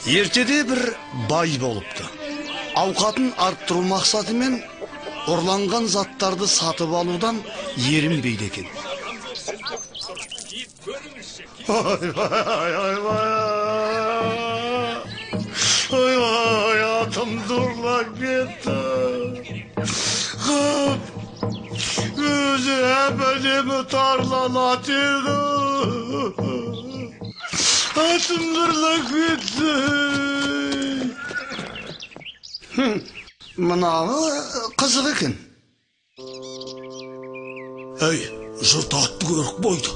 Ертеде бір бай болыпты. Ауқатын арттыру мақсатымен ұрланған заттарды сатып алудан ерінбейді екен. Ой, атым дурлап кетті. Өзі әбәдемі тарланат еді. Атым дурлап кетті. Мынағы қызық екен. Әй, жұрт атты көрік бойды.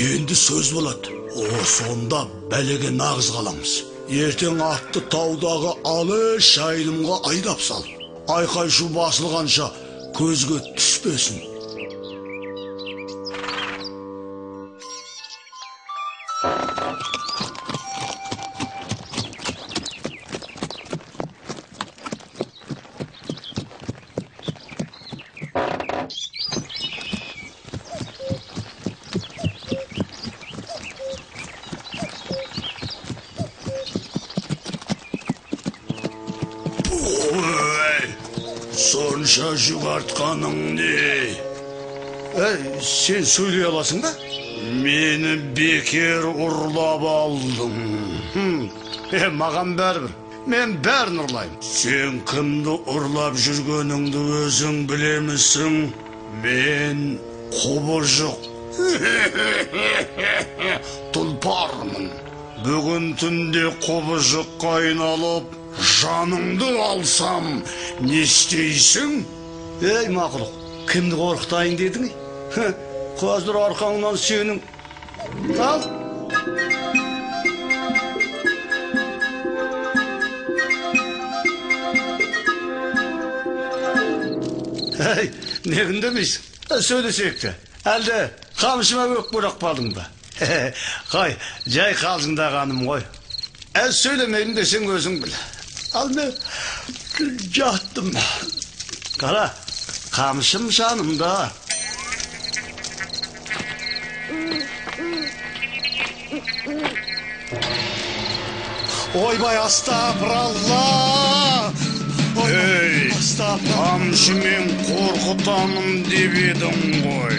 Енді сөз болады. О, сонда бәлеге нағыз қаламыз. Ертең атты таудағы алыш айылымға айдап сал. Айқай шу басылғанша көзге түспесін. Сонша жүгартқаның не? Сен сөйлей аласың ба? Мені бекер ұрлап алдың. Маған бәрібір. Мен бәрін ұрлайым. Сен кімді ұрлап жүргеніңді өзің білемісің? Мен құбыжық. Тұлпармын. Бүгін түнде құбыжыққа айналып, жаныңды алсам, не істейсің? Ей, мақұлық, кімді қорқытайын дедің? Қазір арқаңнан сенің. Ал. Ей, не үндемейсің? Сөйлесек те. Әлде қамшыма өк бұрақ балың ба? Қай, жай қалжыңдағаным ғой. Söylemeyim desen gözün bile. Al ne? Yattım. Kara, kamışım şanımda. Oy bay astagfirullah. Ey, kamşımın korkutamın dibidin koy.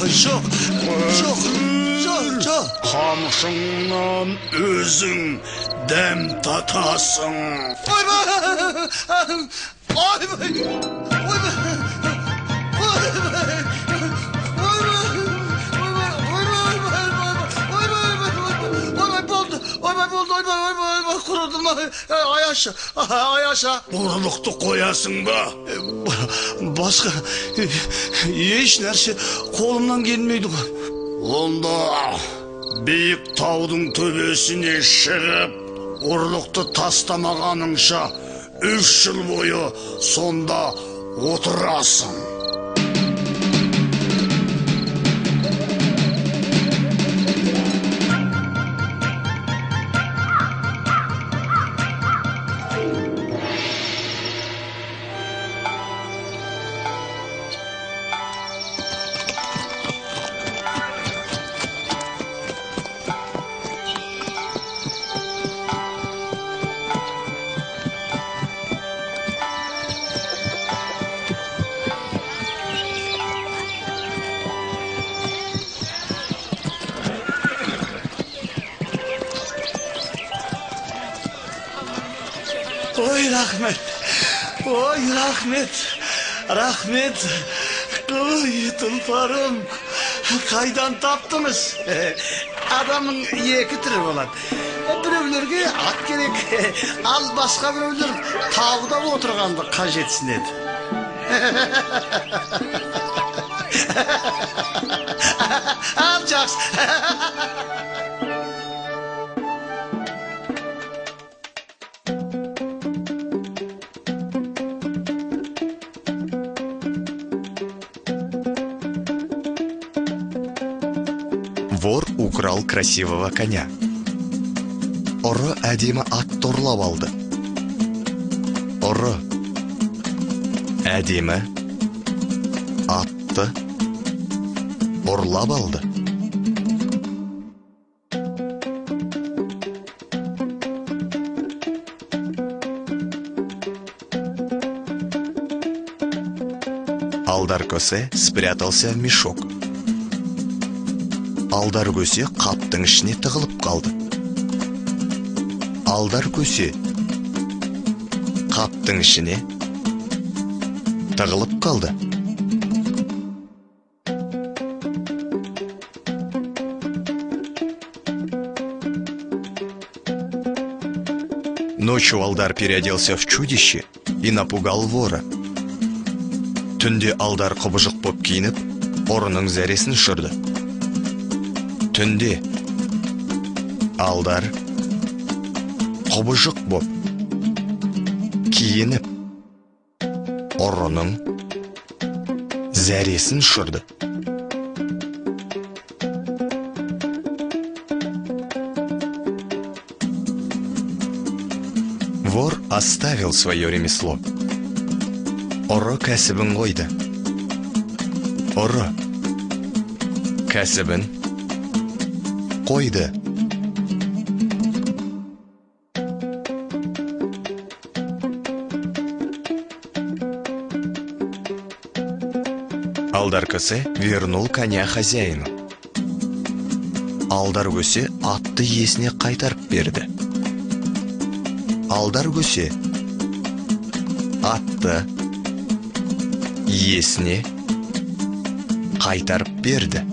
Çok. Kamşından özün dem tatasın. Oy bay! Oy bay! Oy bay! Kurudum ayaşa. Uruluktu koyasın ba. Başka hiç nerse kolumdan gelmeydi. Onda büyük taudun töbesine шығып, uruliktu tastamağanыңша 3 yıl boyu sonda oturasın. Oy rahmet, oy rahmet, oy tulparım, kaydan taptınız? Adamın 2 türü olan. Bireulерге at gerek, al başka bireulер tağda oturgandı kajetsin edi. Al jaks. Вор украл красивого коня. Ұры әдемі атты ұрлап алды. Ұры әдемі атты ұрлап алды. Алдар көсе спрятался в мешок. Алдар көсе қаптың ішіне тығылып қалды. Алдар көсе қаптың ішіне тығылып қалды. Ночью Алдар переоделся в чудище и напугал вора. Түнде Алдар құбыжық боп киініп, ұрының зәресін ұшырды. Түнде Алдар құбыжық боп киініп, ұрының зәресін ұшырды. Вор оставил свое ремесло. Ұры кәсібін қойды. Ұры кәсібін қойды. Алдар көсе вернул коня хозяину. Алдар көсе атты иесіне қайтарып берді. Алдар көсе атты иесіне қайтарып берді.